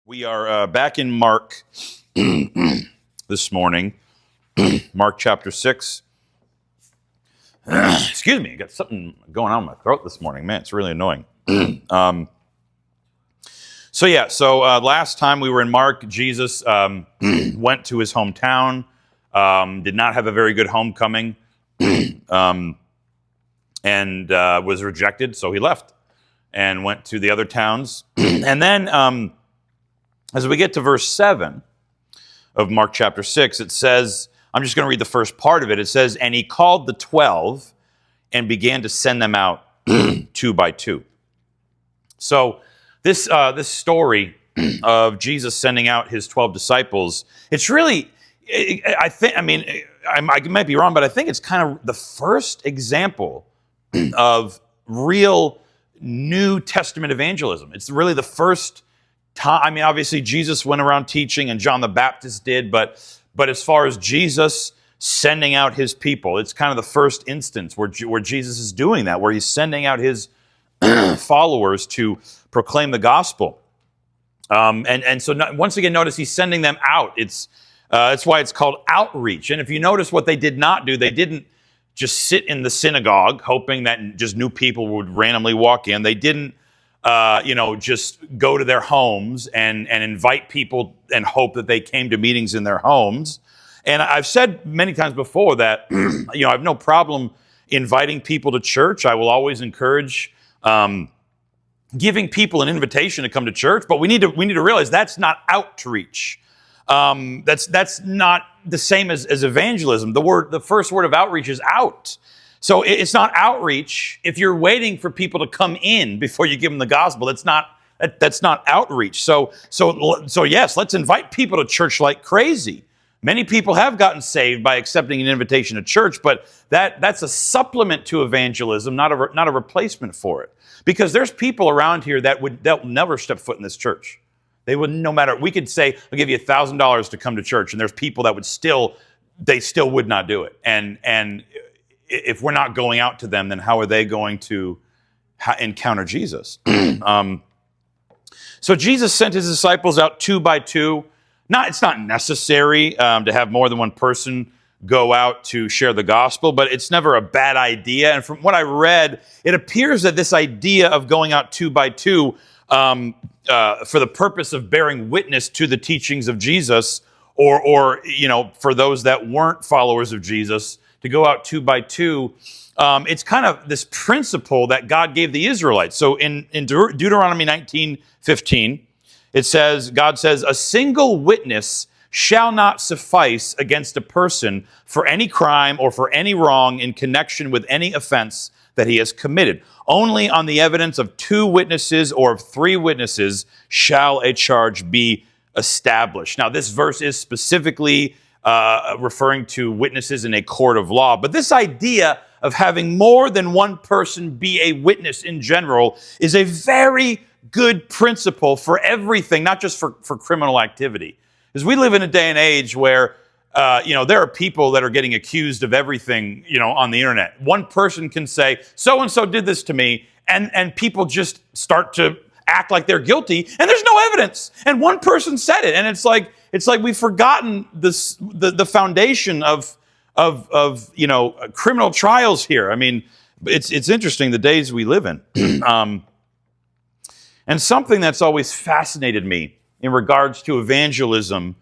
We are back in Mark this morning, Mark chapter 6. Excuse me, I got something going on in my throat this morning. Man, it's really annoying. So last time we were in Mark, Jesus went to his hometown, did not have a very good homecoming, and was rejected, so he left and went to the other towns. And then as we get to verse 7 of Mark chapter 6, it says, I'm just going to read the first part of it. It says, and he called the 12 and began to send them out two by two. So this story of Jesus sending out his 12 disciples, it's really, I might be wrong, but I think it's kind of the first example of real New Testament evangelism. It's really the first time. I mean, obviously Jesus went around teaching and John the Baptist did, but as far as Jesus sending out his people, it's kind of the first instance where Jesus is doing that, where he's sending out his followers to proclaim the gospel. So once again, notice he's sending them out. That's why it's called outreach. And if you notice what they did not do, they didn't just sit in the synagogue hoping that just new people would randomly walk in. They didn't just go to their homes and invite people and hope that they came to meetings in their homes. And I've said many times before that, I have no problem inviting people to church. I will always encourage giving people an invitation to come to church, but we need to realize that's not outreach. That's not the same as evangelism. The first word of outreach is out. So it's not outreach if you're waiting for people to come in before you give them the gospel. That's not outreach. So yes, let's invite people to church like crazy. Many people have gotten saved by accepting an invitation to church, but that's a supplement to evangelism, not a replacement for it. Because there's people around here they'll never step foot in this church. They would, no matter. We could say, I'll give you $1,000 to come to church, and there's people that they still would not do it. And if we're not going out to them, then how are they going to encounter Jesus? So Jesus sent his disciples out two by two. It's not necessary to have more than one person go out to share the gospel, but it's never a bad idea. And from what I read, it appears that this idea of going out two by two for the purpose of bearing witness to the teachings of Jesus, or for those that weren't followers of Jesus, to go out two by two, it's kind of this principle that God gave the Israelites. So in Deuteronomy 19:15, God says, a single witness shall not suffice against a person for any crime or for any wrong in connection with any offense that he has committed. Only on the evidence of two witnesses or of three witnesses shall a charge be established. Now, this verse is specifically referring to witnesses in a court of law. But this idea of having more than one person be a witness in general is a very good principle for everything, not just for criminal activity. Because we live in a day and age where, there are people that are getting accused of everything, on the internet. One person can say, so-and-so did this to me, and people just start to act like they're guilty, and there's no evidence. And one person said it, and it's like we've forgotten the foundation of criminal trials here. I mean, it's interesting the days we live in. And something that's always fascinated me in regards to evangelism,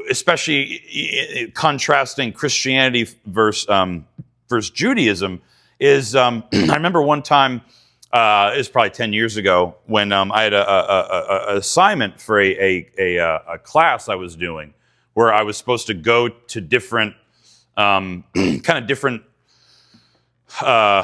especially contrasting Christianity versus Judaism, is I remember one time, it was probably 10 years ago, when I had an assignment for a class I was doing, where I was supposed to go to different different. I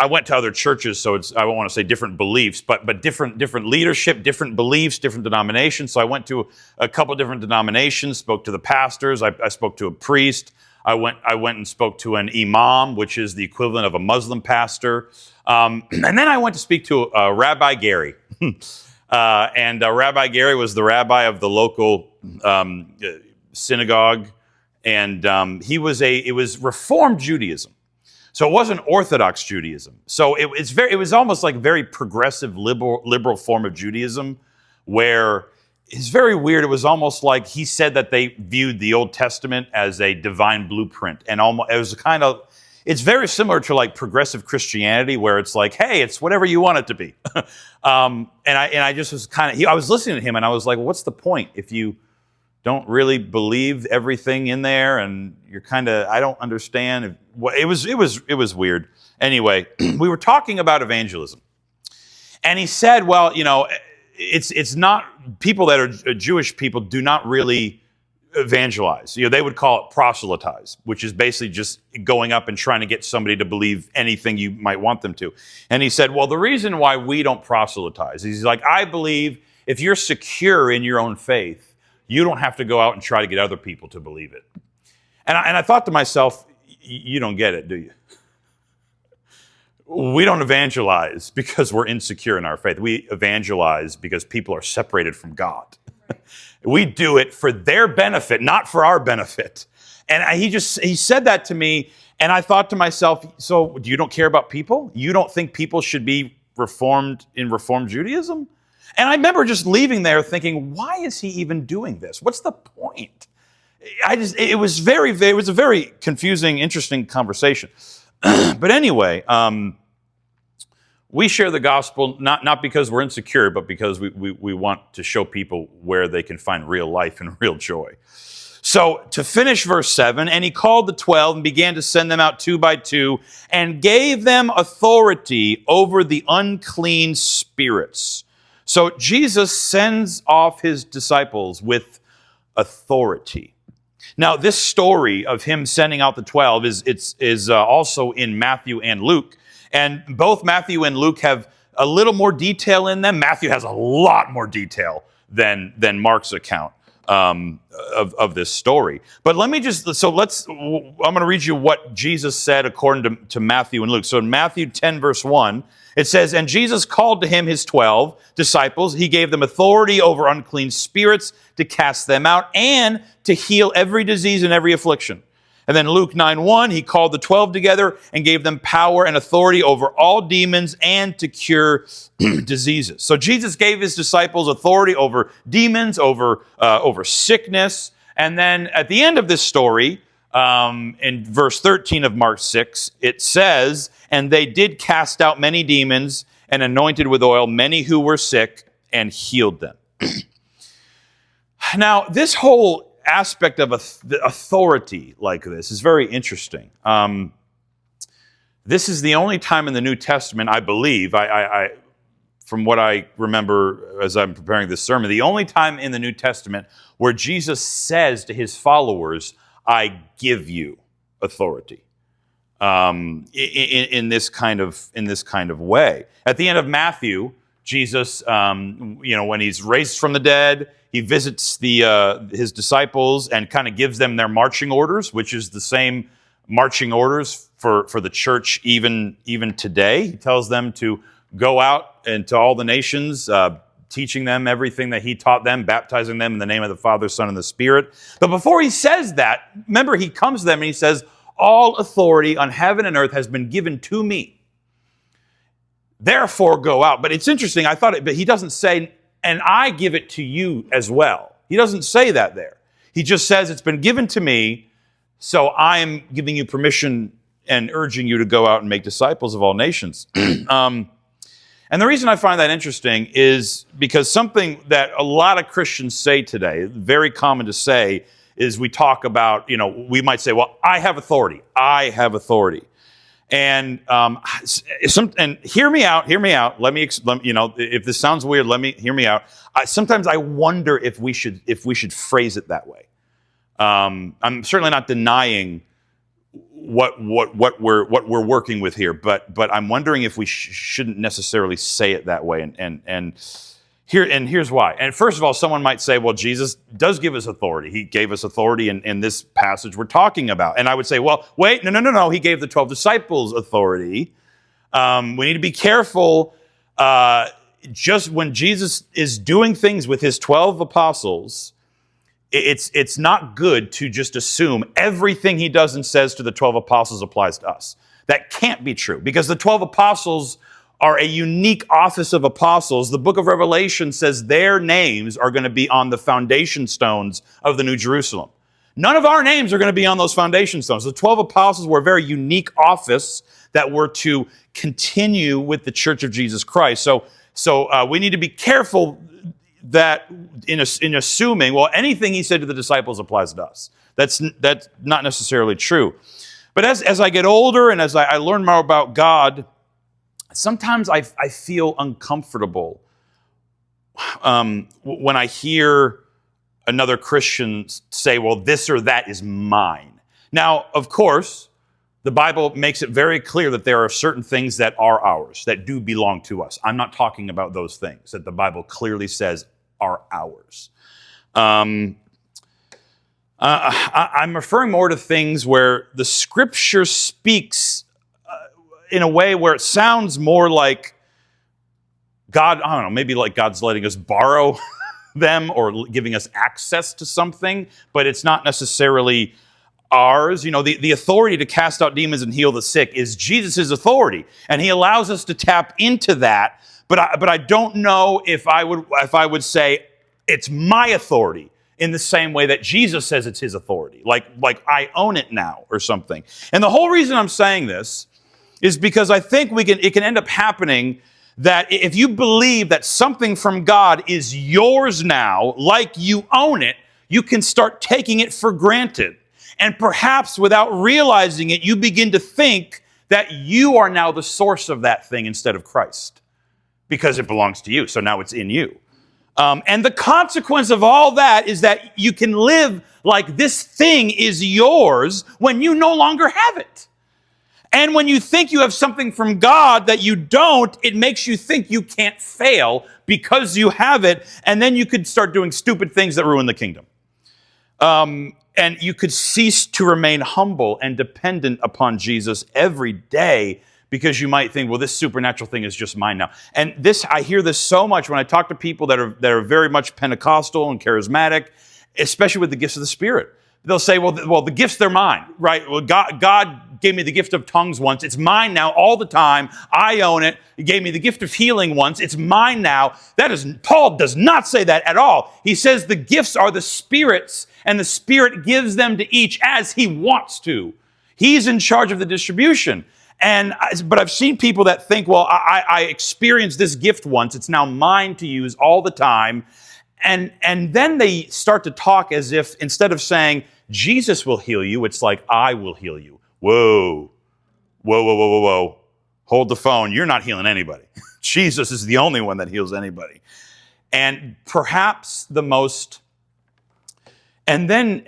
went to other churches, so I don't want to say different beliefs, but different leadership, different beliefs, different denominations. So I went to a couple different denominations, spoke to the pastors. I spoke to a priest. I went and spoke to an imam, which is the equivalent of a Muslim pastor. And then I went to speak to Rabbi Gary. And Rabbi Gary was the rabbi of the local synagogue. And it was Reformed Judaism. So it wasn't Orthodox Judaism. So it was almost like very progressive, liberal form of Judaism, where it's very weird. It was almost like he said that they viewed the Old Testament as a divine blueprint, and almost it was it's very similar to like progressive Christianity, where it's like, hey, it's whatever you want it to be. And I just was I was listening to him, and I was like, well, what's the point if you don't really believe everything in there, and you're I don't understand. It was weird. Anyway, we were talking about evangelism, and he said, well, it's not, people that are Jewish people do not really evangelize. They would call it proselytize, which is basically just going up and trying to get somebody to believe anything you might want them to. And he said, well, the reason why we don't proselytize, he's like, I believe if you're secure in your own faith, you don't have to go out and try to get other people to believe it. And I thought to myself, you don't get it, do you? We don't evangelize because we're insecure in our faith. We evangelize because people are separated from God. We do it for their benefit, not for our benefit. And he said that to me, and I thought to myself, so you don't care about people? You don't think people should be reformed in Reformed Judaism? And I remember just leaving there thinking, why is he even doing this? What's the point? It was a very confusing, interesting conversation. But anyway, we share the gospel not because we're insecure, but because we want to show people where they can find real life and real joy. So to finish verse 7, and he called the 12 and began to send them out 2 by 2 and gave them authority over the unclean spirits. So Jesus sends off his disciples with authority. Now, this story of him sending out the 12 is also in Matthew and Luke. And both Matthew and Luke have a little more detail in them. Matthew has a lot more detail than Mark's account of this story. But I'm going to read you what Jesus said according to Matthew and Luke. So in Matthew 10, verse 1, it says, and Jesus called to him his 12 disciples. He gave them authority over unclean spirits to cast them out and to heal every disease and every affliction. And then Luke 9:1, he called the 12 together and gave them power and authority over all demons and to cure diseases. So Jesus gave his disciples authority over demons, over sickness. And then at the end of this story, in verse 13 of Mark 6, it says, and they did cast out many demons and anointed with oil many who were sick and healed them. Now, this whole aspect of authority like this is very interesting. This is the only time in the New Testament, I believe, from what I remember as I'm preparing this sermon, the only time in the New Testament where Jesus says to his followers, I give you authority. In this kind of way. At the end of Matthew, Jesus, when he's raised from the dead, he visits his disciples and kind of gives them their marching orders, which is the same marching orders for the church even today. He tells them to go out into all the nations, teaching them everything that he taught them, baptizing them in the name of the Father, Son, and the Spirit. But before he says that, remember, he comes to them and he says, all authority on heaven and earth has been given to me. Therefore, go out. But it's interesting, but he doesn't say, and I give it to you as well. He doesn't say that there. He just says, it's been given to me, so I am giving you permission and urging you to go out and make disciples of all nations. And the reason I find that interesting is because something that a lot of Christians say today, very common to say, is we talk about, we might say, well, I have authority. I have authority. And and hear me out. Let me, if this sounds weird, hear me out. Sometimes I wonder if we should phrase it that way. I'm certainly not denying what we're working with here, but I'm wondering if we shouldn't necessarily say it that way. And here's why. And first of all, someone might say, well, Jesus does give us authority. He gave us authority in this passage we're talking about. And I would say, well, wait, no. He gave the 12 disciples authority. We need to be careful. Just when Jesus is doing things with his 12 apostles, it's not good to just assume everything he does and says to the 12 apostles applies to us. That can't be true, because the 12 apostles are a unique office of apostles. The book of Revelation says their names are going to be on the foundation stones of the New Jerusalem. None of our names are going to be on those foundation stones. The 12 apostles were a very unique office that were to continue with the Church of Jesus Christ. So we need to be careful that in assuming, well, anything he said to the disciples applies to us. That's not necessarily true. But as I get older and as I learn more about God, sometimes I feel uncomfortable when I hear another Christian say, well, this or that is mine. Now, of course, the Bible makes it very clear that there are certain things that are ours, that do belong to us. I'm not talking about those things that the Bible clearly says are ours. I'm referring more to things where the Scripture speaks in a way where it sounds more like God, I don't know, maybe like God's letting us borrow them or giving us access to something, but it's not necessarily ours. You know, the authority to cast out demons and heal the sick is Jesus' authority, and he allows us to tap into that. But I don't know if I would say it's my authority in the same way that Jesus says it's his authority, like I own it now or something. And the whole reason I'm saying this is because I think it can end up happening that if you believe that something from God is yours now, like you own it, you can start taking it for granted. And perhaps without realizing it, you begin to think that you are now the source of that thing instead of Christ, because it belongs to you. So now it's in you. And the consequence of all that is that you can live like this thing is yours when you no longer have it. And when you think you have something from God that you don't, it makes you think you can't fail because you have it. And then you could start doing stupid things that ruin the kingdom. And you could cease to remain humble and dependent upon Jesus every day because you might think, well, this supernatural thing is just mine now. And I hear this so much when I talk to people that are very much Pentecostal and charismatic, especially with the gifts of the Spirit. They'll say, well, the gifts, they're mine, right? Well, God gave me the gift of tongues once. It's mine now all the time. I own it. He gave me the gift of healing once. It's mine now. Paul does not say that at all. He says the gifts are the Spirit's, and the Spirit gives them to each as he wants to. He's in charge of the distribution. But I've seen people that think, well, I experienced this gift once. It's now mine to use all the time. And then they start to talk as if instead of saying, Jesus will heal you, it's like, I will heal you. Whoa. Hold the phone. You're not healing anybody. Jesus is the only one that heals anybody. And perhaps the most, and then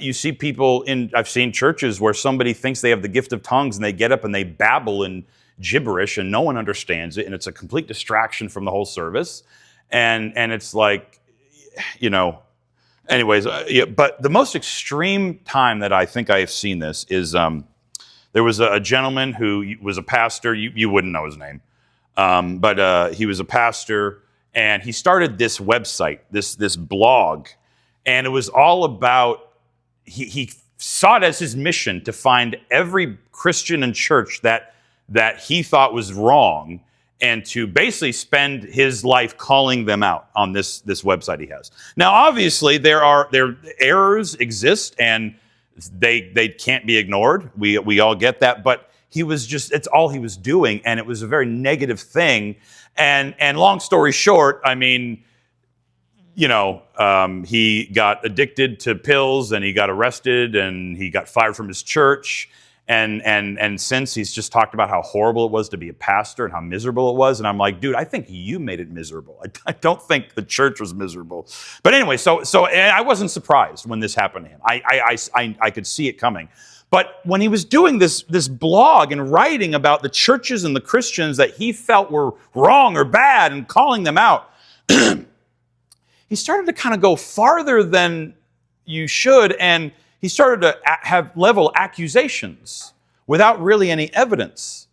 you see people I've seen churches where somebody thinks they have the gift of tongues and they get up and they babble in gibberish and no one understands it, and it's a complete distraction from the whole service. And it's like, anyways, but the most extreme time that I think I have seen this is there was a gentleman who was a pastor. You wouldn't know his name, but he was a pastor, and he started this website, this blog, and it was all about, he saw it as his mission to find every Christian and church that he thought was wrong, and to basically spend his life calling them out on this website he has. Now, obviously, there errors exist, and they can't be ignored. We all get that, but it's all he was doing, and it was a very negative thing. And long story short, I mean, he got addicted to pills, and he got arrested, and he got fired from his church. And since he's just talked about how horrible it was to be a pastor and how miserable it was. And I'm like, dude, I think you made it miserable. I don't think the church was miserable. But anyway, so I wasn't surprised when this happened to him. I could see it coming. But when he was doing this blog and writing about the churches and the Christians that he felt were wrong or bad and calling them out, he started to kind of go farther than you should, and he started to have level accusations without really any evidence.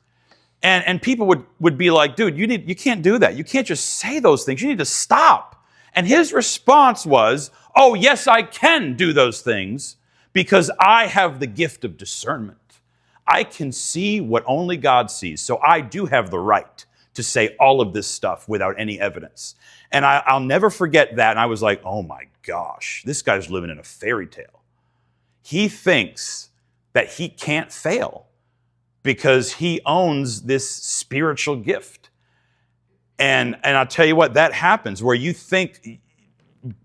And people would be like, dude, you can't do that. You can't just say those things. You need to stop. And his response was, oh, yes, I can do those things because I have the gift of discernment. I can see what only God sees. So I do have the right to say all of this stuff without any evidence. And I'll never forget that. And I was like, oh my gosh, this guy's living in a fairy tale. He thinks that he can't fail because he owns this spiritual gift. And I'll tell you what, that happens where you think,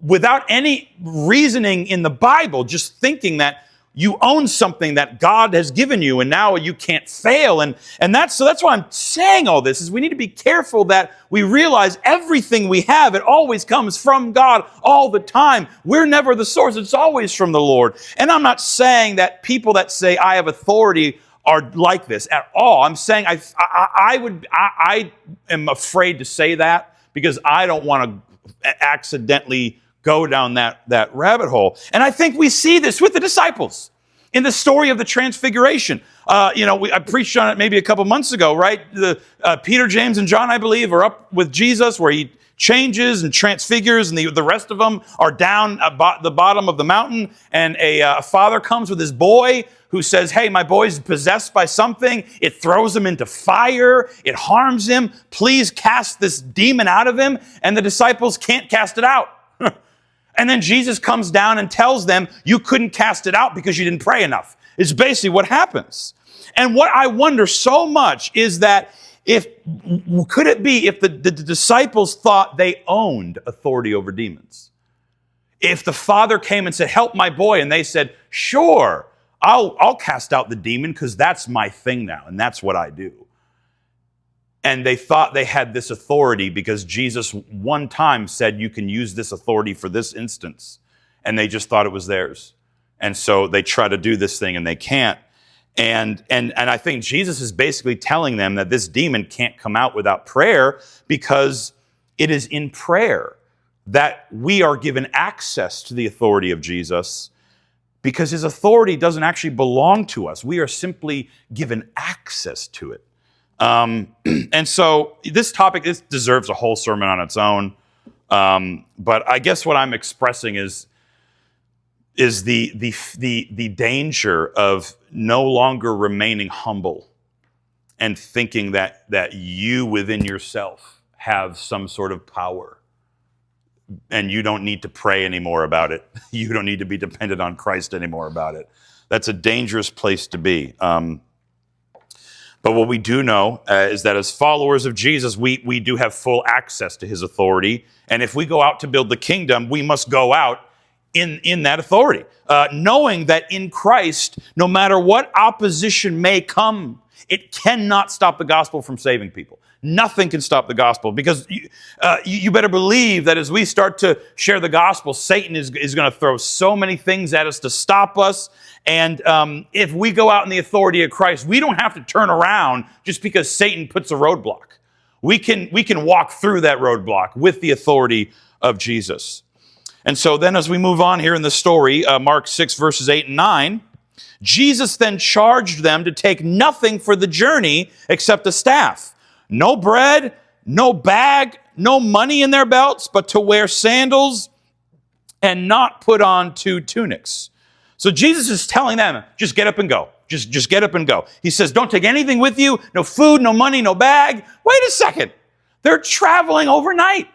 without any reasoning in the Bible, just thinking that you own something that God has given you and now you can't fail. And that's why I'm saying all this, is we need to be careful that we realize everything we have, it always comes from God all the time. We're never the source. It's always from the Lord. And I'm not saying that people that say I have authority are like this at all. I'm saying I am afraid to say that because I don't want to accidentally go down that rabbit hole. And I think we see this with the disciples in the story of the Transfiguration. I preached on it maybe a couple months ago, right? Peter, James, and John, I believe, are up with Jesus where he changes and transfigures, and the rest of them are down at the bottom of the mountain. And a father comes with his boy who says, hey, my boy's possessed by something. It throws him into fire. It harms him. Please cast this demon out of him. And the disciples can't cast it out. And then Jesus comes down and tells them, you couldn't cast it out because you didn't pray enough. It's basically what happens. And what I wonder so much is that could it be if the disciples thought they owned authority over demons? If the father came and said, help my boy, and they said, sure, I'll cast out the demon because that's my thing now, and that's what I do. And they thought they had this authority because Jesus one time said you can use this authority for this instance. And they just thought it was theirs. And so they try to do this thing and they can't. And I think Jesus is basically telling them that this demon can't come out without prayer, because it is in prayer that we are given access to the authority of Jesus, because his authority doesn't actually belong to us. We are simply given access to it. And so this topic, this deserves a whole sermon on its own. But I guess what I'm expressing is the danger of no longer remaining humble and thinking that you within yourself have some sort of power and you don't need to pray anymore about it. You don't need to be dependent on Christ anymore about it. That's a dangerous place to be. But what we do know is that as followers of Jesus, we do have full access to his authority. And if we go out to build the kingdom, we must go out in that authority, knowing that in Christ, no matter what opposition may come, it cannot stop the gospel from saving people. Nothing can stop the gospel, because you better believe that as we start to share the gospel, Satan is going to throw so many things at us to stop us. And if we go out in the authority of Christ, we don't have to turn around just because Satan puts a roadblock. We can walk through that roadblock with the authority of Jesus. And so then as we move on here in the story, Mark 6, verses 8 and 9, Jesus then charged them to take nothing for the journey except a staff. No bread, no bag, no money in their belts, but to wear sandals and not put on 2 tunics. So Jesus is telling them, just get up and go. Just get up and go. He says, don't take anything with you. No food, no money, no bag. Wait a second. They're traveling overnight.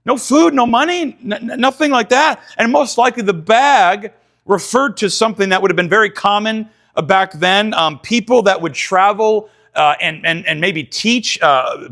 No food, no money, nothing like that. And most likely the bag referred to something that would have been very common back then. People that would travel and maybe teach,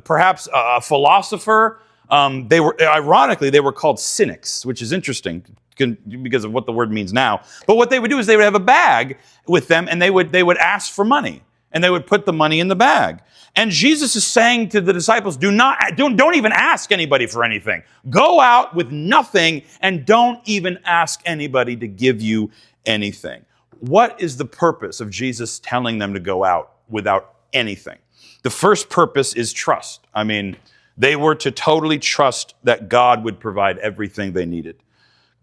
perhaps a philosopher. They were called cynics, which is interesting because of what the word means now. But what they would do is they would have a bag with them, and they would ask for money, and they would put the money in the bag. And Jesus is saying to the disciples, don't even ask anybody for anything. Go out with nothing, and don't even ask anybody to give you anything. What is the purpose of Jesus telling them to go out without anything? The first purpose is trust. I mean, they were to totally trust that God would provide everything they needed.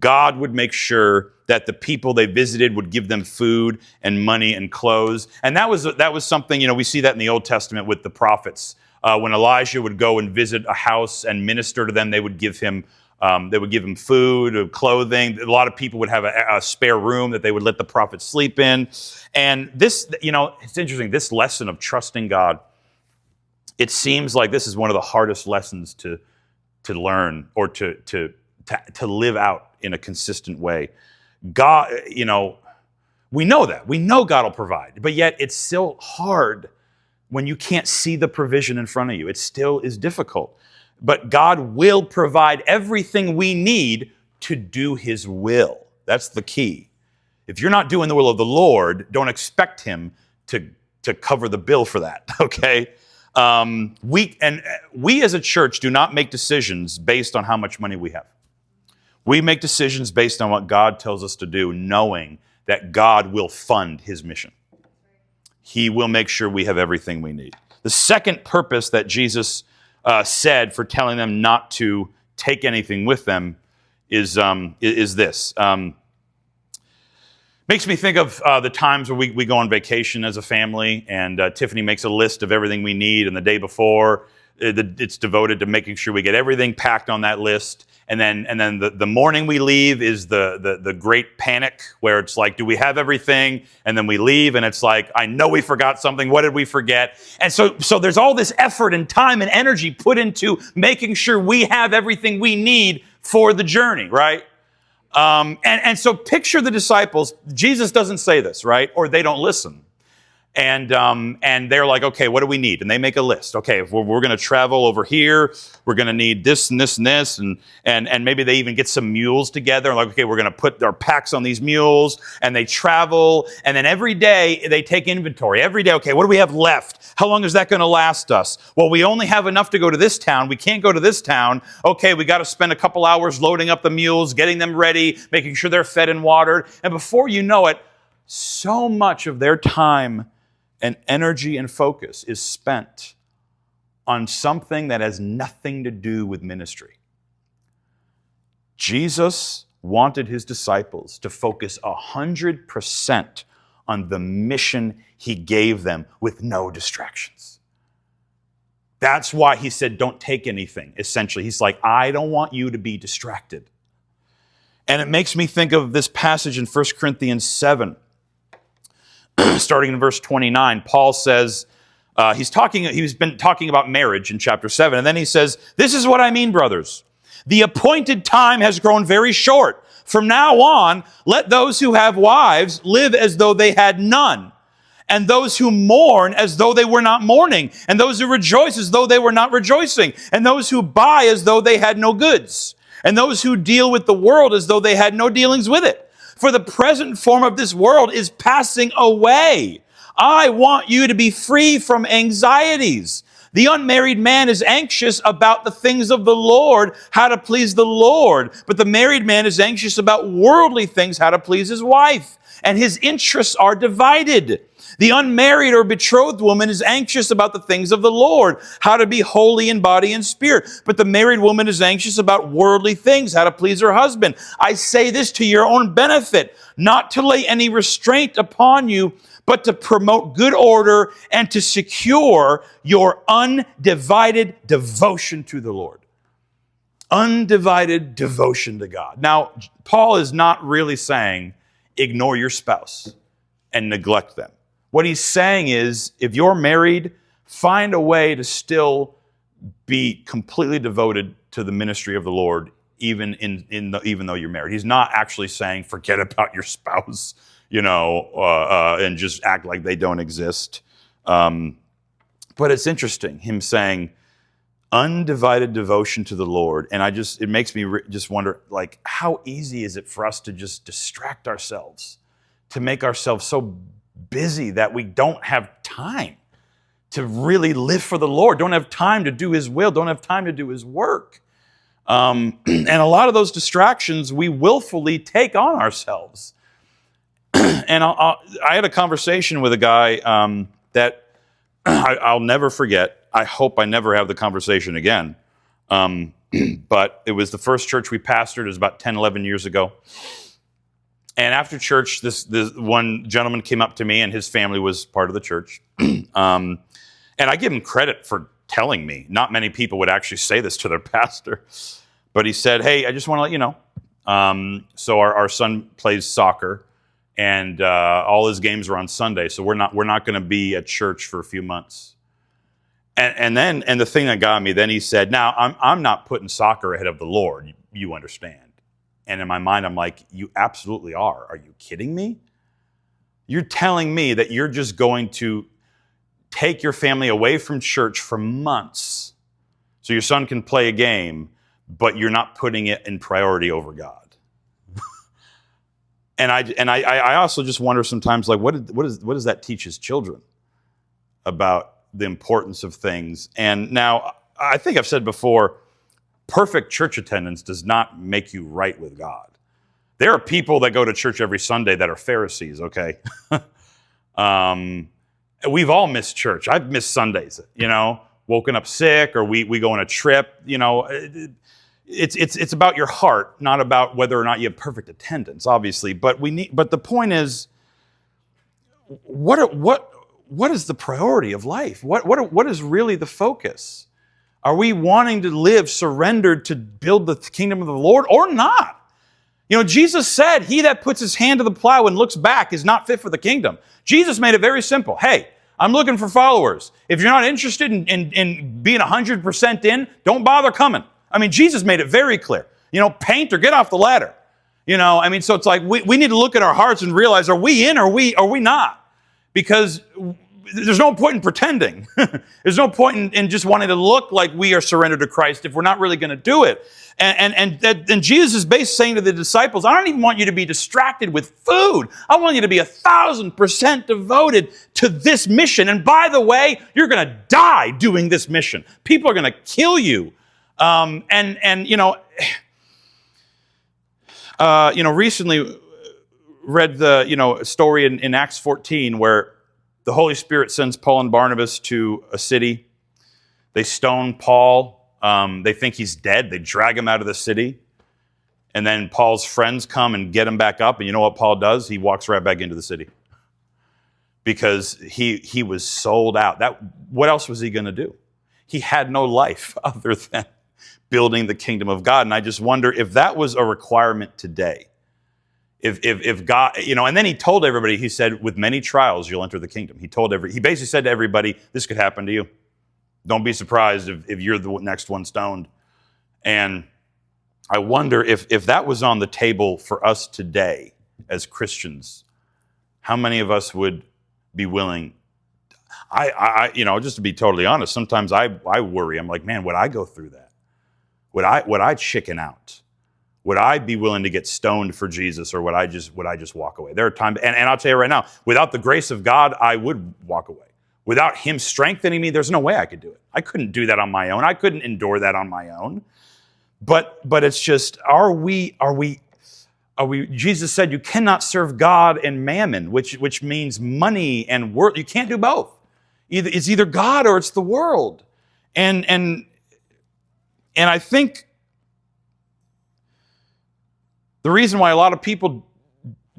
God would make sure that the people they visited would give them food and money and clothes. And that was something, we see that in the Old Testament with the prophets. When Elijah would go and visit a house and minister to them, they would give him They would give him food, clothing. A lot of people would have a spare room that they would let the prophet sleep in. And this, it's interesting, this lesson of trusting God, it seems like this is one of the hardest lessons to learn or to live out in a consistent way. God, we know that. We know God will provide, but yet it's still hard when you can't see the provision in front of you. It still is difficult. But God will provide everything we need to do his will. That's the key. If you're not doing the will of the Lord, don't expect him to cover the bill for that, okay? We as a church do not make decisions based on how much money we have. We make decisions based on what God tells us to do, knowing that God will fund his mission. He will make sure we have everything we need. The second purpose that Jesus said for telling them not to take anything with them is this. Makes me think of the times where we go on vacation as a family, and Tiffany makes a list of everything we need, and the day before, it's devoted to making sure we get everything packed on that list. And then the morning we leave is the great panic, where it's like, do we have everything? And then we leave, and it's like, I know we forgot something. What did we forget? And so there's all this effort and time and energy put into making sure we have everything we need for the journey, right? And so picture the disciples. Jesus doesn't say this, right? Or they don't listen. And they're like, okay, what do we need? And they make a list. Okay, if we're going to travel over here, we're going to need this and this and this. And maybe they even get some mules together. Like, okay, we're going to put our packs on these mules, and they travel. And then every day they take inventory. Every day, okay, what do we have left? How long is that going to last us? Well, we only have enough to go to this town. We can't go to this town. Okay, we got to spend a couple hours loading up the mules, getting them ready, making sure they're fed and watered. And before you know it, so much of their time and energy and focus is spent on something that has nothing to do with ministry. Jesus wanted his disciples to focus 100% on the mission he gave them with no distractions. That's why he said, don't take anything, essentially. He's like, I don't want you to be distracted. And it makes me think of this passage in 1 Corinthians 7. Starting in verse 29, Paul says, he's been talking about marriage in chapter 7, and then he says, this is what I mean, brothers. The appointed time has grown very short. From now on, let those who have wives live as though they had none, and those who mourn as though they were not mourning, and those who rejoice as though they were not rejoicing, and those who buy as though they had no goods, and those who deal with the world as though they had no dealings with it. For the present form of this world is passing away. I want you to be free from anxieties. The unmarried man is anxious about the things of the Lord, how to please the Lord. But the married man is anxious about worldly things, how to please his wife. And his interests are divided. The unmarried or betrothed woman is anxious about the things of the Lord, how to be holy in body and spirit. But the married woman is anxious about worldly things, how to please her husband. I say this to your own benefit, not to lay any restraint upon you, but to promote good order and to secure your undivided devotion to the Lord. Undivided devotion to God. Now, Paul is not really saying ignore your spouse and neglect them. What he's saying is, if you're married, find a way to still be completely devoted to the ministry of the Lord, even though you're married. He's not actually saying forget about your spouse, and just act like they don't exist. But it's interesting, him saying undivided devotion to the Lord. And it makes me just wonder, like, how easy is it for us to just distract ourselves, to make ourselves so busy that we don't have time to really live for the Lord, don't have time to do his will, don't have time to do his work. And a lot of those distractions we willfully take on ourselves. And I had a conversation with a guy that I'll never forget. I hope I never have the conversation again. But it was the first church we pastored. It was about 10, 11 years ago. And after church, this one gentleman came up to me, and his family was part of the church. And I give him credit for telling me. Not many people would actually say this to their pastor. But he said, hey, I just want to let you know. So our son plays soccer, and all his games are on Sunday. So we're not going to be at church for a few months. And the thing that got me, then he said, now I'm not putting soccer ahead of the Lord. You understand? And in my mind, I'm like, you absolutely are. Are you kidding me? You're telling me that you're just going to take your family away from church for months so your son can play a game, but you're not putting it in priority over God. And I also just wonder sometimes, like, what does that teach his children about the importance of things? And now, I think I've said before, perfect church attendance does not make you right with God. There are people that go to church every Sunday that are Pharisees, okay? We've all missed church. I've missed Sundays, woken up sick, or we go on a trip, It's about your heart, not about whether or not you have perfect attendance, obviously. But the point is, what is the priority of life? What is really the focus? Are we wanting to live surrendered to build the kingdom of the Lord or not? Jesus said, he that puts his hand to the plow and looks back is not fit for the kingdom. Jesus made it very simple. Hey, I'm looking for followers. If you're not interested in being 100% in, don't bother coming. I mean, Jesus made it very clear. Paint or get off the ladder. So it's like we need to look at our hearts and realize, are we in or are we not? Because there's no point in pretending. There's no point in just wanting to look like we are surrendered to Christ if we're not really going to do it. And Jesus is basically saying to the disciples, I don't even want you to be distracted with food. I want you to be 1,000% devoted to this mission. And by the way, you're going to die doing this mission. People are going to kill you. Recently read the story in Acts 14 where the Holy Spirit sends Paul and Barnabas to a city. They stone Paul. They think he's dead. They drag him out of the city. And then Paul's friends come and get him back up. And you know what Paul does? He walks right back into the city. Because he was sold out. What else was he going to do? He had no life other than building the kingdom of God. And I just wonder if that was a requirement today. If God, and then he told everybody, he said, with many trials, you'll enter the kingdom. He basically said to everybody, this could happen to you. Don't be surprised if you're the next one stoned. And I wonder if that was on the table for us today as Christians, how many of us would be willing? Just to be totally honest, sometimes I worry. I'm like, man, would I go through that? Would I chicken out? Would I be willing to get stoned for Jesus, or would I just walk away? There are times, and I'll tell you right now, without the grace of God, I would walk away. Without him strengthening me, there's no way I could do it. I couldn't do that on my own. I couldn't endure that on my own. But it's just, are we? Jesus said you cannot serve God and mammon, which means money and work. You can't do both. It's either God or it's the world. And I think the reason why a lot of people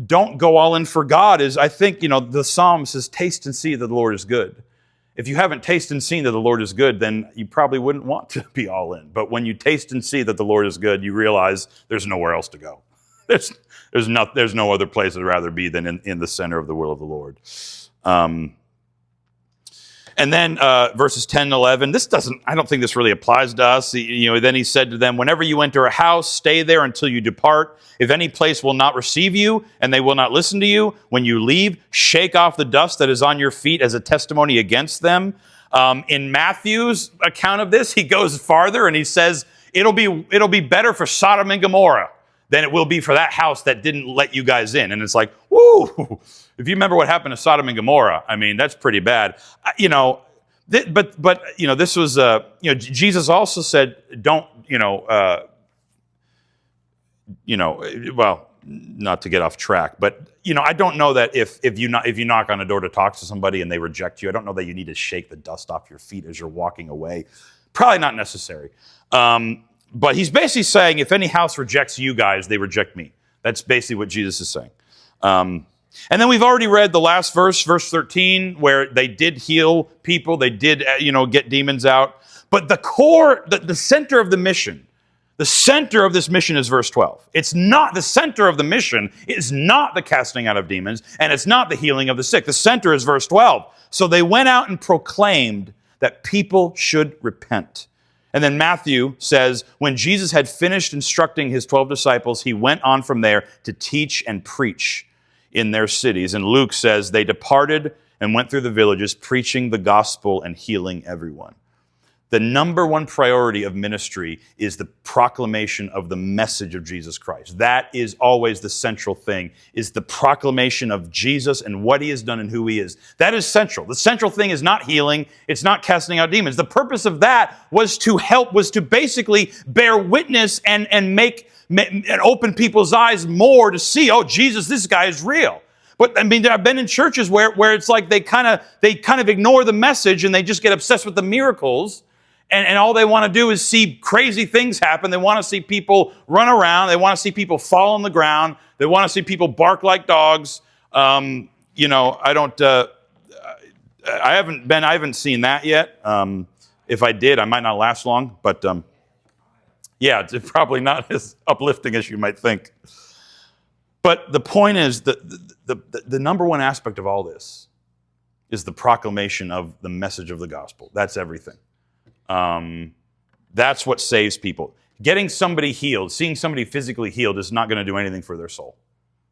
don't go all in for God is, I think, the Psalm says, taste and see that the Lord is good. If you haven't tasted and seen that the Lord is good, then you probably wouldn't want to be all in. But when you taste and see that the Lord is good, you realize there's nowhere else to go. There's no other place I'd rather be than in the center of the will of the Lord. And then verses 10 and 11, I don't think this really applies to us. Then he said to them, whenever you enter a house, stay there until you depart. If any place will not receive you and they will not listen to you, when you leave, shake off the dust that is on your feet as a testimony against them. In Matthew's account of this, he goes farther and he says, it'll be better for Sodom and Gomorrah than it will be for that house that didn't let you guys in. And it's like, whoo! If you remember what happened to Sodom and Gomorrah, I mean, that's pretty bad. This was, Jesus also said, don't, well, not to get off track, but, I don't know that if you knock on a door to talk to somebody and they reject you, I don't know that you need to shake the dust off your feet as you're walking away. Probably not necessary. But he's basically saying, if any house rejects you guys, they reject me. That's basically what Jesus is saying. And then we've already read the last verse 13, where they did heal people. They did, get demons out. But the core, the center of the mission The center of this mission is verse 12. It's not the center of the mission is not the casting out of demons, and it's not the healing of the sick. The center is verse 12. So they went out and proclaimed that people should repent. And then Matthew says, when Jesus had finished instructing his 12 disciples, he went on from there to teach and preach in their cities. And Luke says they departed and went through the villages, preaching the gospel and healing everyone. The number one priority of ministry is the proclamation of the message of Jesus Christ. That is always the central thing, is the proclamation of Jesus and what he has done and who he is. That is central. The central thing is not healing. It's not casting out demons. The purpose of that was to basically bear witness and open people's eyes more to see, oh, Jesus, this guy is real. But I mean, I've been in churches where it's like they kind of ignore the message and they just get obsessed with the miracles. And all they want to do is see crazy things happen. They want to see people run around. They want to see people fall on the ground. They want to see people bark like dogs. I haven't seen that yet. If I did, I might not last long. But yeah, it's probably not as uplifting as you might think. But the point is that the number one aspect of all this is the proclamation of the message of the gospel. That's everything. That's what saves people. Getting somebody healed, seeing somebody physically healed is not going to do anything for their soul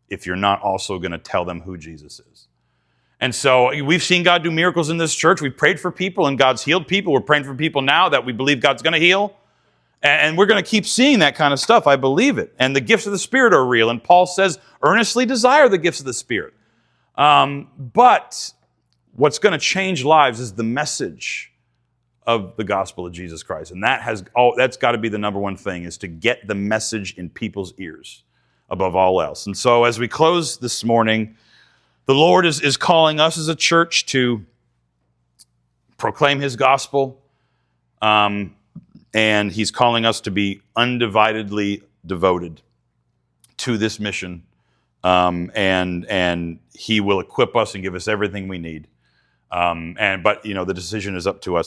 if you're not also going to tell them who Jesus is. And so we've seen God do miracles in this church. We've prayed for people and God's healed people. We're praying for people now that we believe God's going to heal. And we're going to keep seeing that kind of stuff. I believe it. And the gifts of the Spirit are real. And Paul says, earnestly desire the gifts of the Spirit. But what's going to change lives is the message of the gospel of Jesus Christ. And that's got to be the number one thing, is to get the message in people's ears above all else. And so as we close this morning, the Lord is calling us as a church to proclaim his gospel. And he's calling us to be undividedly devoted to this mission. And he will equip us and give us everything we need. But the decision is up to us.